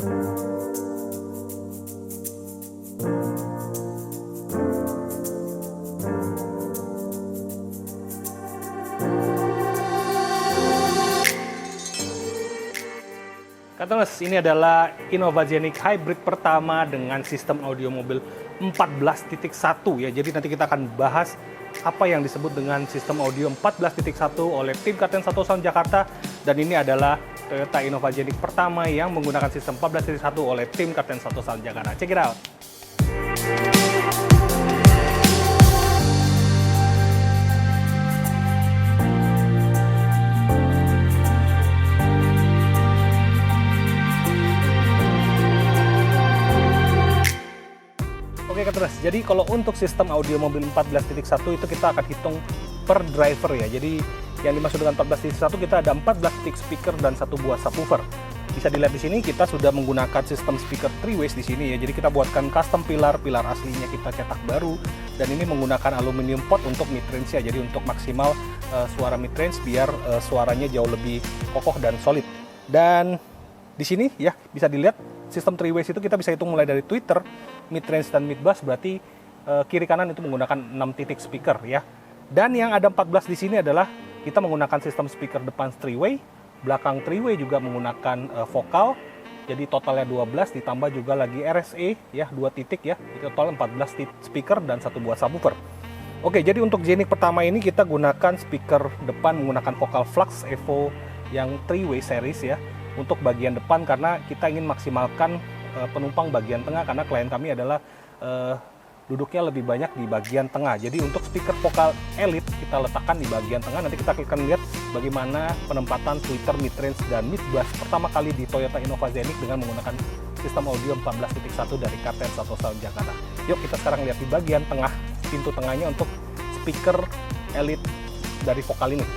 Catalyst ini adalah Innovazionic Hybrid pertama dengan sistem audio mobil 14.1 ya. Jadi nanti kita akan bahas apa yang disebut dengan sistem audio 14.1 oleh tim Kapten 1 Sound Jakarta, dan ini adalah Toyota Innovazionic pertama yang menggunakan sistem 14.1 oleh tim Kapten 1 Sound Jakarta. Check it out. Oke Catalyst, jadi kalau untuk sistem audio mobil 14.1 itu kita akan hitung per driver ya. Jadi yang dimaksud dengan 14.1 kita ada 14 stick speaker dan satu buah subwoofer. Bisa dilihat di sini kita sudah menggunakan sistem speaker 3-ways di sini ya. Jadi kita buatkan custom pilar aslinya kita cetak baru, dan ini menggunakan aluminium pot untuk mid-range ya. Jadi untuk maksimal suara mid-range biar suaranya jauh lebih kokoh dan solid. Dan di sini ya bisa dilihat sistem 3-ways itu kita bisa hitung mulai dari tweeter, mid-range dan mid-bass, berarti kiri kanan itu menggunakan 6 titik speaker ya. Dan yang ada 14 di sini adalah kita menggunakan sistem speaker depan 3-way, belakang 3-way juga menggunakan vokal. Jadi totalnya 12 ditambah juga lagi RSA ya, 2 titik ya. Itu total 14 speaker dan satu buah subwoofer. Oke, jadi untuk Zenic pertama ini kita gunakan speaker depan menggunakan vokal Flux Evo yang 3-way series ya. Untuk bagian depan karena kita ingin maksimalkan penumpang bagian tengah, karena klien kami adalah duduknya lebih banyak di bagian tengah. Jadi untuk speaker vokal Elite kita letakkan di bagian tengah. Nanti kita akan lihat bagaimana penempatan tweeter, mid-range dan mid-bass pertama kali di Toyota Innovazionic dengan menggunakan sistem audio 14.1 dari Kapten 1 Sound Jakarta. Yuk kita sekarang lihat di bagian tengah, pintu tengahnya untuk speaker Elite dari vokal ini.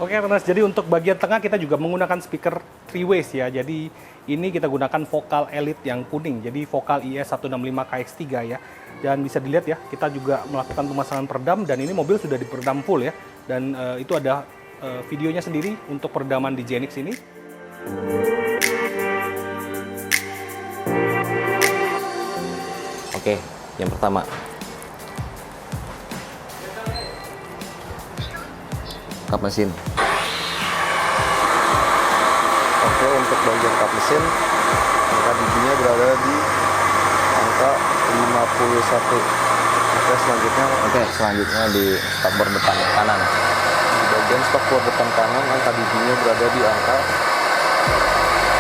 Oke Catalyst, jadi untuk bagian tengah kita juga menggunakan speaker 3-ways ya. Jadi ini kita gunakan vokal Elite yang kuning, jadi vokal IS165KX3 ya. Dan bisa dilihat ya, kita juga melakukan pemasangan peredam, dan ini mobil sudah diperedam full ya. Dan itu ada videonya sendiri untuk peredaman di Zenic ini. Oke, yang pertama kap mesin. Oke, untuk bagian kap mesin, angka dB-nya berada di angka 51. Selanjutnya di spakbor depan kanan. Di bagian spakbor depan kanan, angka dB-nya berada di angka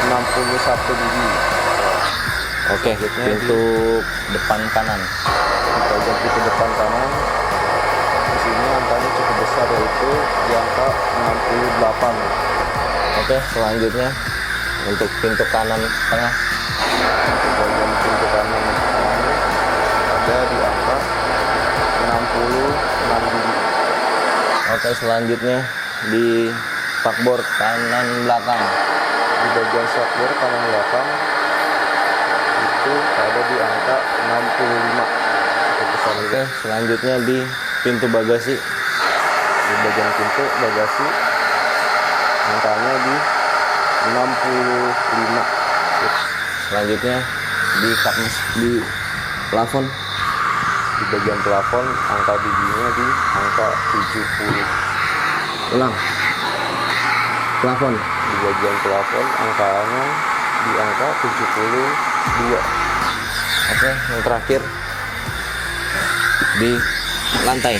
61 dB. Oke, pintu depan kanan. Di bagian pintu depan kanan, di sini angkanya cukup besar, yaitu di angka 68. Oke, selanjutnya untuk pintu kanan tengah. Di bagian pintu kanan tengah ada di angka 66 dB. Oke, selanjutnya di spakbor kanan belakang. Di bagian spakbor kanan belakang itu ada di angka 65. Cukup besar juga. Oke, selanjutnya di pintu bagasi. Di bagian pintu bagasi angkanya di 65. Selanjutnya di plafon. Di bagian plafon angka dB-nya di angka 70. Ulang. Plafon. Di bagian plafon angkanya di angka 72. Oke, yang terakhir di lantai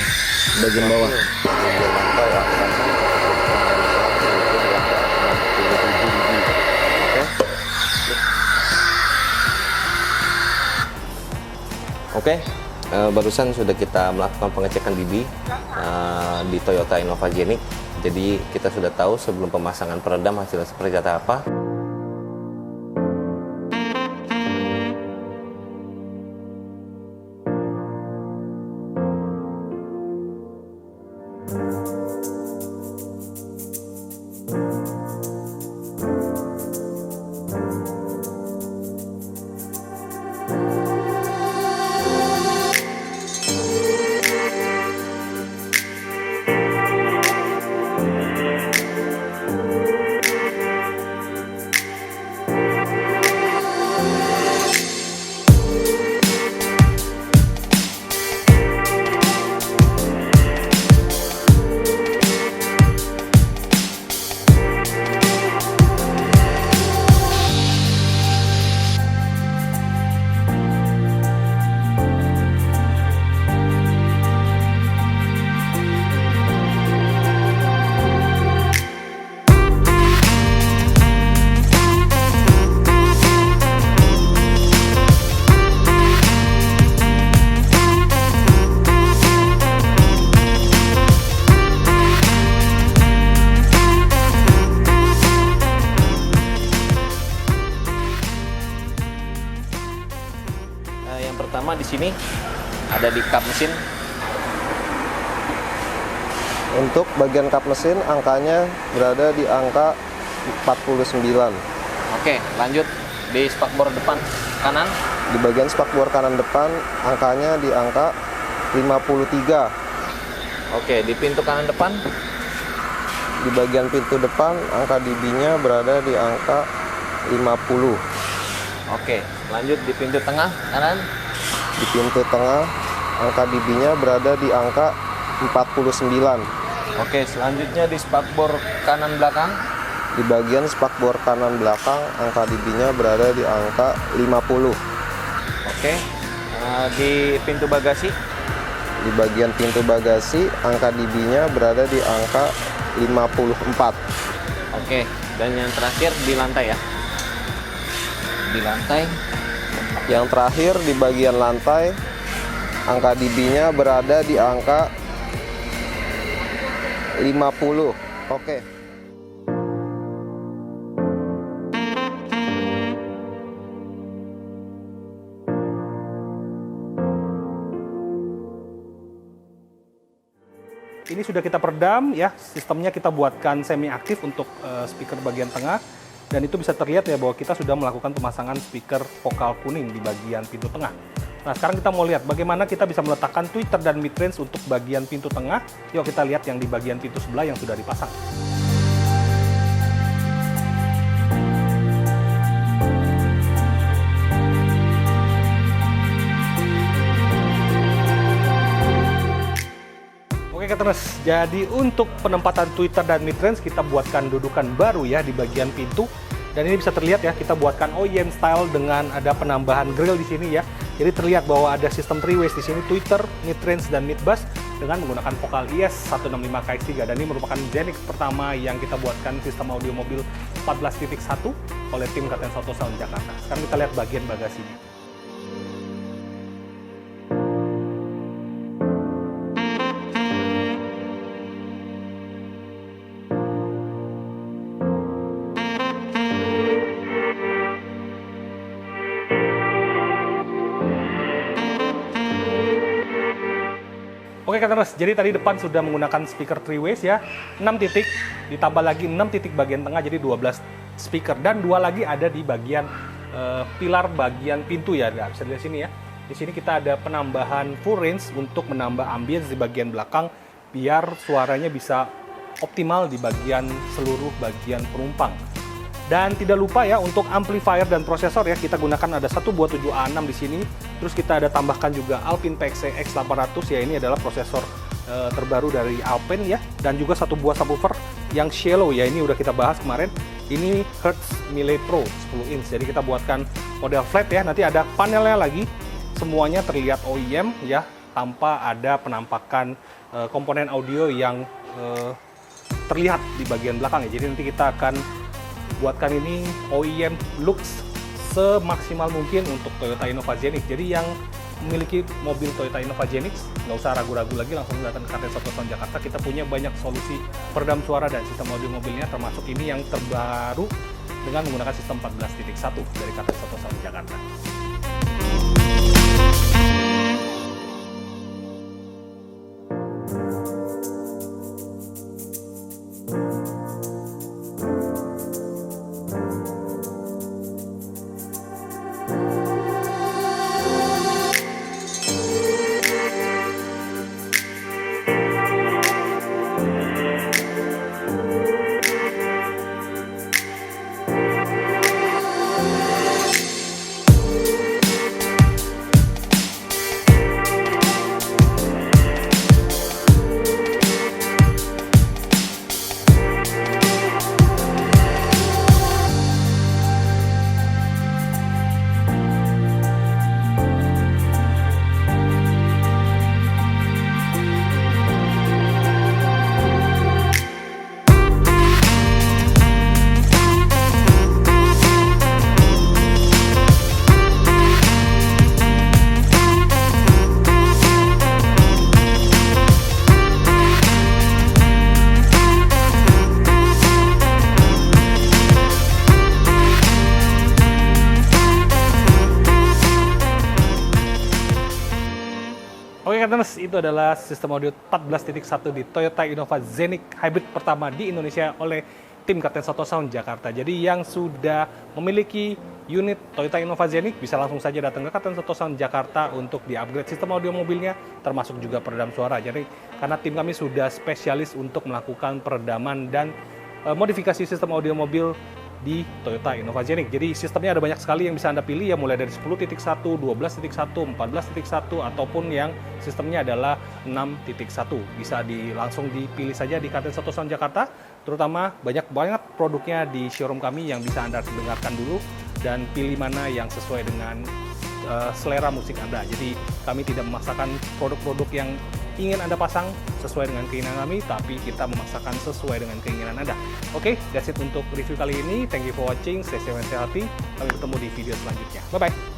bagian bawah. Bagian lantai angkanya di angka 67 dB. Oke, barusan sudah kita melakukan pengecekan dB di Toyota Innovazionic. Jadi kita sudah tahu sebelum pemasangan peredam hasilnya seperti apa. ini ada di kap mesin. Untuk bagian kap mesin angkanya berada di angka 49. Oke, lanjut di spakbor depan kanan. Di bagian spakbor kanan depan angkanya di angka 53. Oke, di pintu kanan depan. Di bagian pintu depan angka dB-nya berada di angka 50. Oke, lanjut di pintu tengah kanan. Di pintu tengah angka dB-nya berada di angka 49. Oke, selanjutnya di spakbor kanan belakang. Di bagian spakbor kanan belakang angka dB-nya berada di angka 50. Oke, di pintu bagasi. Di bagian pintu bagasi angka dB-nya berada di angka 54. Oke, dan yang terakhir di lantai ya. Di lantai. Yang terakhir di bagian lantai angka dB-nya berada di angka 50. Oke. Ini sudah kita peredam ya, sistemnya kita buatkan semi aktif untuk speaker bagian tengah, dan itu bisa terlihat ya bahwa kita sudah melakukan pemasangan speaker vokal kuning di bagian pintu tengah. Nah, sekarang kita mau lihat bagaimana kita bisa meletakkan tweeter dan midrange untuk bagian pintu tengah. Yuk kita lihat yang di bagian pintu sebelah yang sudah dipasang. Oke Cateners, jadi untuk penempatan tweeter dan midrange kita buatkan dudukan baru ya di bagian pintu. Dan ini bisa terlihat ya, kita buatkan OEM style dengan ada penambahan grill di sini ya. Jadi terlihat bahwa ada sistem 3-ways di sini, tweeter, midrange, dan midbass dengan menggunakan vokal IS-165KX3. Dan ini merupakan Genix pertama yang kita buatkan sistem audio mobil 14.1 oleh tim Katen Soto Sound Jakarta. Sekarang kita lihat bagian bagasinya. Oke Cateners, jadi tadi depan sudah menggunakan speaker 3-ways ya, 6 titik, ditambah lagi 6 titik bagian tengah, jadi 12 speaker, dan 2 lagi ada di bagian pilar bagian pintu ya. Nah, bisa dilihat sini ya, di sini kita ada penambahan full range untuk menambah ambience di bagian belakang, biar suaranya bisa optimal di bagian seluruh bagian penumpang. Dan tidak lupa ya untuk amplifier dan prosesor ya, kita gunakan ada satu buah 7A6 di sini. Terus kita ada tambahkan juga Alpine PXE X800 ya, ini adalah prosesor terbaru dari Alpine ya, dan juga satu buah subwoofer yang shallow ya, ini udah kita bahas kemarin. Ini Hertz Melee Pro 10 inch. Jadi kita buatkan model flat ya, nanti ada panelnya lagi. Semuanya terlihat OEM ya, tanpa ada penampakan komponen audio yang terlihat di bagian belakang ya. Jadi nanti kita akan buatkan ini OEM looks semaksimal mungkin untuk Toyota Innova Zenix. Jadi yang memiliki mobil Toyota Innova Zenix nggak usah ragu-ragu lagi, langsung datang ke Katen Soto Sound Jakarta. Kita punya banyak solusi peredam suara dan sistem audio mobilnya, termasuk ini yang terbaru dengan menggunakan sistem 14.1 dari Katen Soto Sound Jakarta. itu adalah sistem audio 14.1 di Toyota Innova Xenic Hybrid pertama di Indonesia oleh tim Kapten Soto Sound Jakarta. Jadi yang sudah memiliki unit Toyota Innova Xenic bisa langsung saja datang ke Kapten Soto Sound Jakarta untuk di-upgrade sistem audio mobilnya, termasuk juga peredam suara. Jadi karena tim kami sudah spesialis untuk melakukan peredaman dan modifikasi sistem audio mobil di Toyota Innova Xenic. Jadi sistemnya ada banyak sekali yang bisa Anda pilih ya, mulai dari 10.1, 12.1, 14.1 ataupun yang sistemnya adalah 6.1. Bisa langsung dipilih saja di Kapten Soto Sound Jakarta. Terutama banyak banget produknya di showroom kami yang bisa Anda dengarkan dulu dan pilih mana yang sesuai dengan selera musik Anda. Jadi kami tidak memaksakan produk-produk yang ingin Anda pasang sesuai dengan keinginan kami, tapi kita memaksakan sesuai dengan keinginan Anda. Oke, that's it untuk review kali ini. Thank you for watching. Stay safe and stay healthy. Kami ketemu di video selanjutnya. Bye-bye.